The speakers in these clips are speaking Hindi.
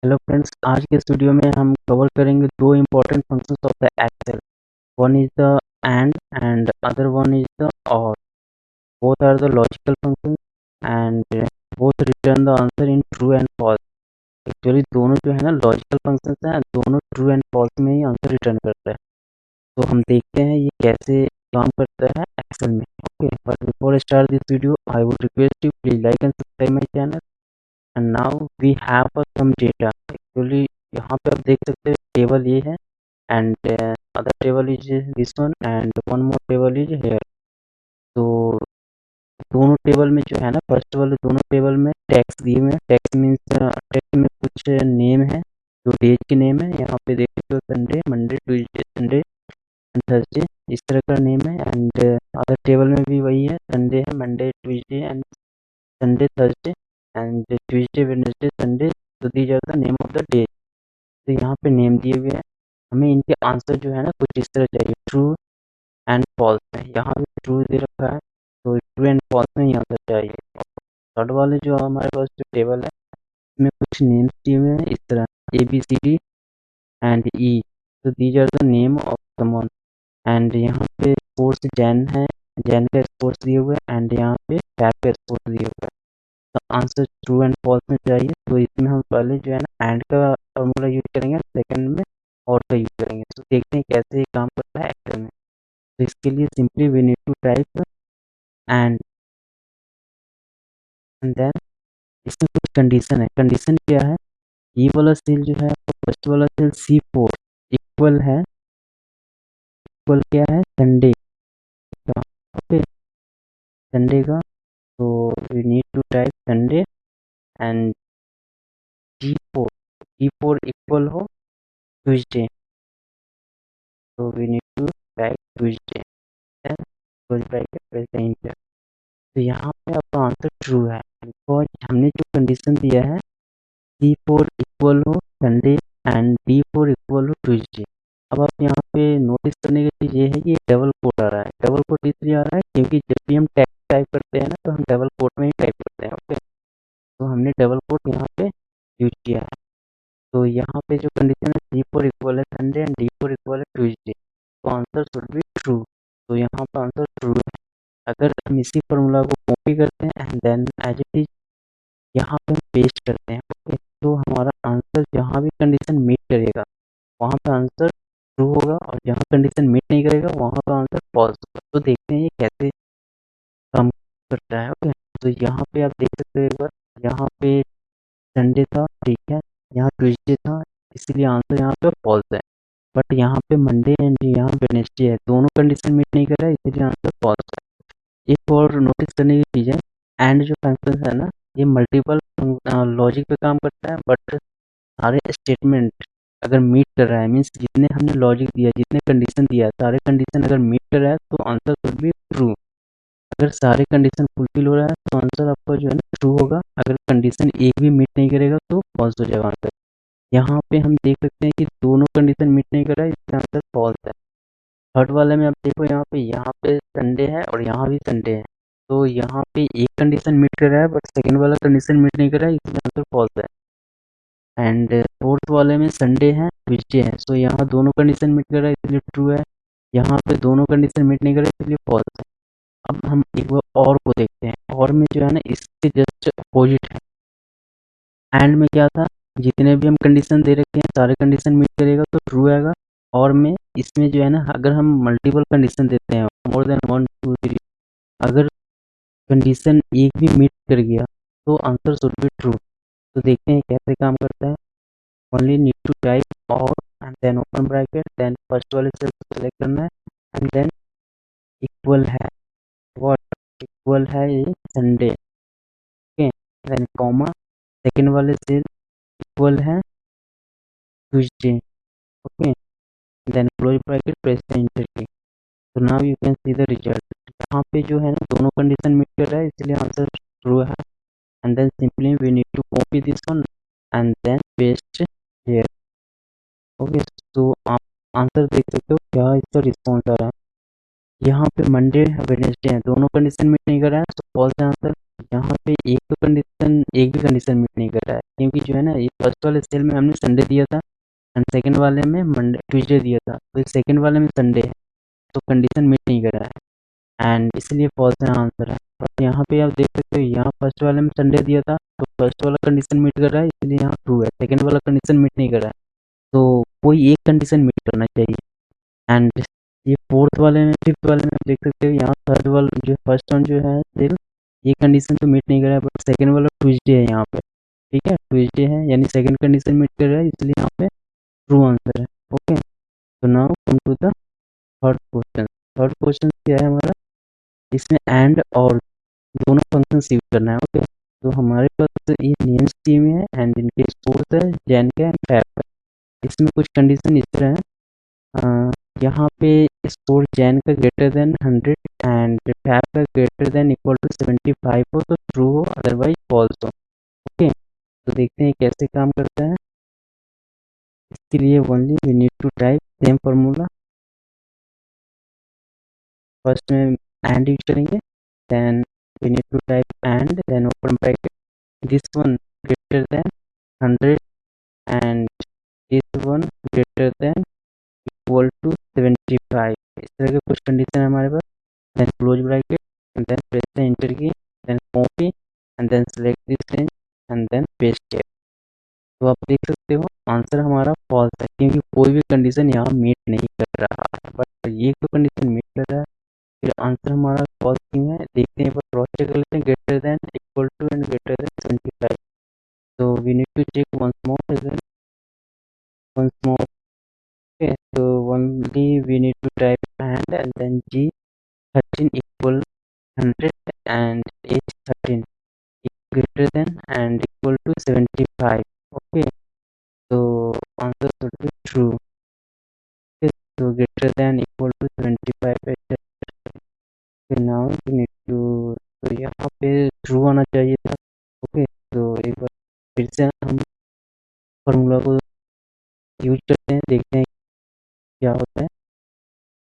हेलो फ्रेंड्स, आज के इस वीडियो में हम कवर करेंगे दो important functions of the Excel. One is the AND other one is the OR. Both are the logical functions and both return the answer in true and false. Actually दोनों जो है ना लॉजिकल फंक्शंस हैं, दोनों ट्रू एंड फॉल्स में ही आंसर रिटर्न करता है। तो हम देखते हैं ये कैसे काम करता है एक्सेल में। Okay, but before start this video I would request you please like and subscribe my channel. And now we have some data. Actually यहाँ पे आप देख सकते हैं टेबल ये है and other table is this one and one more table is here. तो दोनों टेबल में जो है ना, फर्स्ट वाले दोनों टेबल में टैक्स दिए हुए हैं। टैक्स मीन्स टैक्स में कुछ नेम है जो डेज के नेम है। यहाँ पे देख सकते हो Sunday, Monday, Tuesday, Sunday and Thursday, इस तरह का नेम है। एंड अदर टेबल में भी वही है, संडे है, Monday, Tuesday and Sunday, Thursday and Tuesday, Wednesday, Sunday. तो these are the name of the day. तो यहाँ पे नेम दिए हुए हैं, हमें इनके आंसर जो है ना कुछ इस तरह चाहिए, ट्रू एंड फॉल्स में। यहाँ भी ट्रू दे रखा है तो ट्रू एंड फॉल्स में ही आंसर चाहिए। थर्ड वाले जो हमारे पास जो टेबल है इसमें कुछ नेम्स दिए हुए हैं इस तरह, A B C D and E. तो these are the name of someone. And यहाँ पे स्पोर्ट्स जैन है, जैन का स्पोर्ट्स दिए हुए हैं एंड यहाँ पे टैब का स्पोर्ट्स दिए हुए हैं। तो आंसर ट्रू एंड फॉल्स में चाहिए, तो इसमें हम पहले जो है ना एंड का फॉर्मूला यूज करेंगे, सेकंड में और का यूज करेंगे। तो देखते हैं कैसे ये काम करता है एक्सेल में। तो इसके लिए simply we need to type and then इसमें कुछ कंडीशन है। कंडीशन क्या है, ये वाला सेल जो है फर्स्ट वाला सेल C4 इक्वल है, इक्वल क्या है, संडे का। ओके, संडे का। तो we need to type Sunday and G4, G4 equal हो ट्यूसडे। तो we need to type Tuesday and close bracket, press enter. तो यहाँ पे आपका आंसर ट्रू है बिकॉज हमने जो कंडीशन दिया है C4 इक्वल हो संडे एंड D4 इक्वल हो ट्यूसडे। अब आप यहाँ पे नोटिस करने की चीज़ ये है कि डबल कोट आ रहा है। डबल कोट इसलिए आ रहा है क्योंकि जब भी हम टेक्स्ट टाइप करते हैं ना तो हम डबल कोट में ही टाइप करते हैं। ओके, तो हमने डबल कोट यहाँ पे यूज किया है। तो यहाँ पे जो कंडीशन है C4 इक्वल है संडे एंड D4 इक्वल है ट्यूसडे, तो आंसर शुड बी ट्रू। तो यहाँ पर आंसर ट्रू है। अगर हम इसी फॉर्मूला को कॉपी करते हैं and then as it is यहाँ पे हम पेस्ट करते हैं, ओके, तो हमारा आंसर जहाँ भी कंडीशन मीट करेगा वहाँ पे आंसर ट्रू होगा और जहाँ कंडीशन मीट नहीं करेगा वहाँ का आंसर फॉल्स होगा। तो देखते हैं ये कैसे काम करता है। ओके, तो यहाँ पे आप देख सकते हो एक बार, यहाँ पे संडे था, ठीक है, यहाँ ट्यूसडे था, इसलिए आंसर यहाँ पे फॉल्स है। बट यहाँ पे मंडे एंड यहाँ वेडनेसडे है, दोनों कंडीशन मीट नहीं कर रहा है, इसलिए आंसर फॉल्स है। एक और नोटिस करने की चीज़ है, एंड जो फंक्शन है ना ये मल्टीपल लॉजिक पे काम करता है, बट सारे स्टेटमेंट अगर मीट कर रहा है मीन्स जितने हमने लॉजिक दिया, जितने कंडीशन दिया, सारे कंडीशन अगर मीट कर रहा है तो आंसर शुड बी ट्रू। अगर सारे कंडीशन फुलफिल हो रहा है तो आंसर आपका जो है ना ट्रू होगा। अगर कंडीशन एक भी मीट नहीं करेगा तो फॉल्स हो जाएगा आंसर। यहाँ पे हम देख सकते हैं कि दोनों कंडीशन मीट नहीं कर रहा है, इसका आंसर फॉल्स है। थर्ड वाले में आप देखो, यहाँ पे संडे है और यहाँ भी संडे है, तो यहाँ पे एक कंडीशन मीट कर रहा है बट सेकंड वाला कंडीशन मीट नहीं कर रहा है, इसलिए आंसर फॉल्स है। एंड फोर्थ वाले में संडे है, ट्यूसडे है, सो यहाँ दोनों कंडीशन मीट कर रहा है इसलिए ट्रू है। यहाँ पे दोनों कंडीशन मीट नहीं कर रहा है इसलिए फॉल्स है। अब हम एक बार और को देखते हैं, और में जो है ना इसके जस्ट अपोजिट है। एंड में क्या था, जितने भी हम कंडीशन दे रखे हैं सारे कंडीशन मीट करेगा तो ट्रू आएगा। और में इसमें जो है ना अगर हम मल्टीपल कंडीशन देते हैं, मोर देन 1 2 3, अगर कंडीशन एक भी मीट कर गया तो आंसर शुड बी ट्रू। तो देखते हैं कैसे काम करता है। ओनली नीड टू टाइप और and then open bracket, then first वाले सेल को सेलेक्ट करना है एंड देन इक्वल है, व्हाट इक्वल है ये Sunday, okay, then comma, second वाले सेल इक्वल है Tuesday, okay, then close bracket, press the enter key. तो now you can see the result. यहाँ पे जो है ना दोनों कंडीशन मीट कर रहा है इसलिए आंसर ट्रू है। And then simply we need to copy this one and then paste here. Okay, तो आप आंसर देख सकते हो क्या इसका रिस्पॉन्स आ रहा है। यहाँ पे मंडे वेडनेसडे है, दोनों कंडीशन मीट नहीं कर रहा है तो फॉल्स है आंसर। यहाँ पे एक भी कंडीशन मीट नहीं कर रहा है, क्योंकि जो है ना ये फर्स्ट वाले सेल में हमने संडे दिया था एंड सेकंड वाले में मंडे ट्यूसडे दिया था, तो सेकंड वाले में संडे है, तो कंडीशन मीट नहीं कर रहा है एंड इसलिए फॉल्स है आंसर है। और यहाँ पे आप देख सकते हो, यहाँ फर्स्ट वाले में संडे दिया था तो फर्स्ट वाला कंडीशन मीट कर रहा है, इसलिए यहाँ ट्रू है। सेकंड वाला कंडीशन मीट नहीं कर रहा है, तो कोई एक कंडीशन मीट करना चाहिए। एंड ये फोर्थ वाले में फिफ्थ वाले में आप देख सकते हो, यहाँ थर्ड वाला जो फर्स्ट वन जो है सेल, ये कंडीशन तो मीट नहीं कर रहा है, बट सेकंड वाला ट्यूसडे है यहाँ पे, ठीक है, ट्यूसडे है यानी सेकंड कंडीशन मीट कर रहा है, इसलिए यहाँ पे ट्रू आंसर है। ओके, तो now come to the third question. Third question क्या है हमारा, इसमें एंड और दोनों फंक्शन यूज करना है। ओके, तो हमारे पास ये नेम्स दिए हुए हैं एंड इनके सोर्स है जैन का एंड फैब का। इसमें कुछ कंडीशन इस तरह है, यहाँ पे स्कोर जैन का ग्रेटर देन 100 एंड फैब का ग्रेटर देन इक्वल टू 75 हो तो ट्रू हो, अदरवाइज फॉल्स हो। ओके, तो देखते हैं कैसे काम करता है। इसके लिए only we need to type same formula. First में एंड यूज करेंगे, then we need to type and then open bracket, this one greater than 100 and this one greater than equal to 75। इस तरह के कुछ कंडीशन है हमारे पास। then close bracket and then press the enter key, then copy and then select this range and then paste it। तो आप देख सकते हो आंसर हमारा फॉल्स है, क्योंकि कोई भी कंडीशन यहाँ मीट नहीं कर रहा है, बट ये तो कंडीशन मीट कर रहा है। फिर आंसर हमारा फॉल्स क्यों है, देखते हैं, पर क्रॉस चेक कर लेते हैं, greater than equal to and greater than 75। तो we need to check once more. Okay, तो only we need to type and then G 13 equal 100 and age 13 greater than and equal to 75। okay, so answer should be true। okay, so greater than equal to 75 है। okay, now we need to, तो यहाँ पे true आना चाहिए था। ओके, तो एक बार फिर से हम फॉर्मूला को यूज करते हैं, देखते हैं क्या होता है।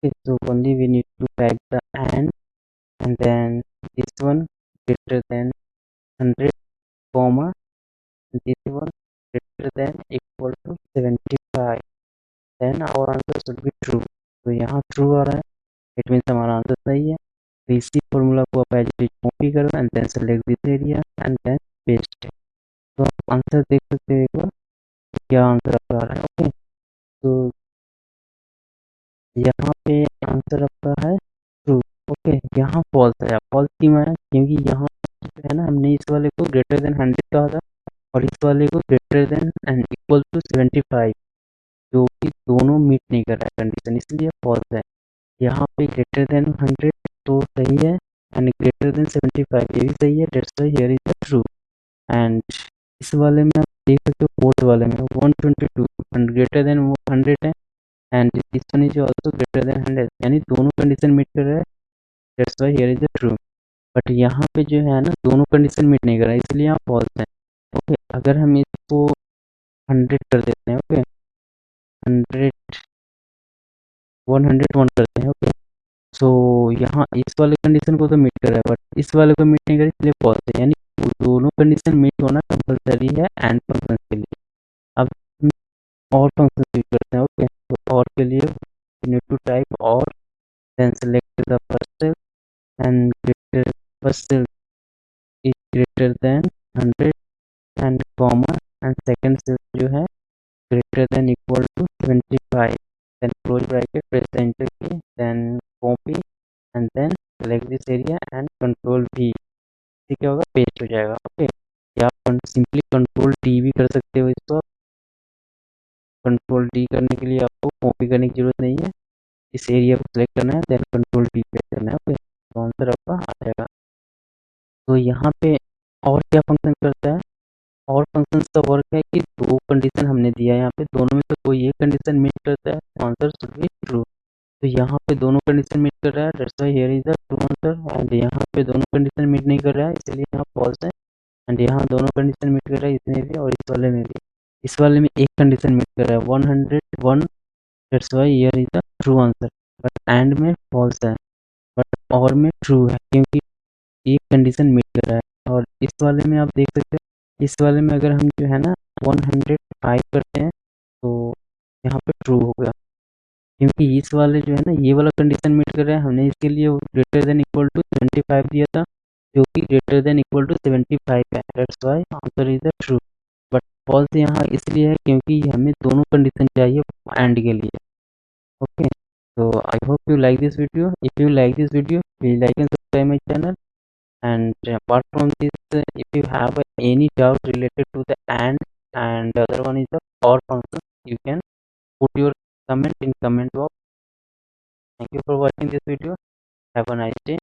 okay, so only we need to type the and then this one greater than 100 comma this one greater than equal to 75, then our answer should be true। तो यहाँ ट्रू आ रहा है, इट मीन्स हमारा आंसर सही है। तो इसी फॉर्मूला को आप एज इट इज कॉपी करो and then select this area and then paste. तो आप आंसर देख सकते हैं एक बार क्या आंसर आपका आ रहा है। ओके, तो यहाँ पे आंसर आपका है ट्रू। ओके, यहाँ फॉल्स है। फॉल्स क्यों है, क्योंकि यहाँ जो है ना, हमने इस वाले को ग्रेटर देन 100 कहा था और इस वाले को greater than and equal to 75, जो कि दोनों मीट नहीं कर रहा है कंडीशन, इसलिए फॉल्स है। यहाँ पे ग्रेटर देन 100 तो सही है एंड ग्रेटर देन 75 ये भी सही है, that's why here is the true. And इस वाले में आप देख सकते हो, फोर्थ वाले में 122 एंड ग्रेटर देन 100 है and this one is also greater than 100, यानी दोनों कंडीशन मीट कर रहा है, that's why here is the true. But यहाँ पे जो है ना, दोनों कंडीशन मीट नहीं कर रहा है, इसलिए यहाँ फॉल्स है। ओके, अगर हम इसको 100 कर देते हैं, ओके 100 101 करते हैं। ओके, सो यहाँ इस वाले कंडीशन को तो मीट कर रहा है, बट इस वाले को मीट नहीं कर रहा है, इसलिए फॉल्स है, यानी दोनों कंडीशन मीट होना कंपलसरी है एंड फंक्शन के लिए। अब हम और फंक्शन यूज करते हैं। ओके, तो और के लिए you need to type or then select the first cell and greater first cell is greater than 100 and comma and second cell जो है greater than equal to 75, then close bracket, press the enter key, then copy and then select this area and control V। ठीक है, होगा पेस्ट हो जाएगा। ओके, या आप सिंपली कंट्रोल डी भी कर सकते हो इसको। कंट्रोल डी करने के लिए आपको कॉपी करने की जरूरत नहीं है, इस एरिया को सिलेक्ट करना है देन कंट्रोल डी प्रेस करना है। ओके, तो आंसर आपका आ जाएगा। तो यहाँ पे और क्या फंक्शन करता है, और फंक्शन का वर्क है कि दो कंडीशन हमने दिया है, यहाँ पे दोनों में से कोई एक कंडीशन मीट करता है तो आंसर शुड बी ट्रू। तो यहाँ पे दोनों कंडीशन मीट कर रहा है, that's why here is the true answer. And यहाँ पे दोनों कंडीशन मीट नहीं कर रहा है, इसलिए यहाँ फॉल्स है। एंड यहाँ दोनों कंडीशन मीट कर रहा है, इसमें भी और इस वाले में भी। इस वाले में एक कंडीशन मीट कर रहा है 101, that's why here is the true answer. But and में फॉल्स है, बट और में ट्रू है, क्योंकि एक कंडीशन मीट कर रहा है और इस वाले में आप देख सकते हो, इस वाले में अगर हम जो है ना 105 करते हैं तो यहाँ पे ट्रू हो गया, क्योंकि इस वाले जो है ना ये वाला कंडीशन मीट कर रहा है। हमने इसके लिए ग्रेटर देन इक्वल टू 75 दिया था, जो कि ग्रेटर देन इक्वल टू 75 है, that's why answer is the true. But false यहाँ इसलिए है क्योंकि हमें दोनों कंडीशन चाहिए एंड के लिए। Okay, so I hope you like this video. If you like this video, please like and subscribe my channel. And apart from this, if you have any doubt related to the and the other one is the or function, you can put your comment in comment box. Thank you for watching this video. Have a nice day.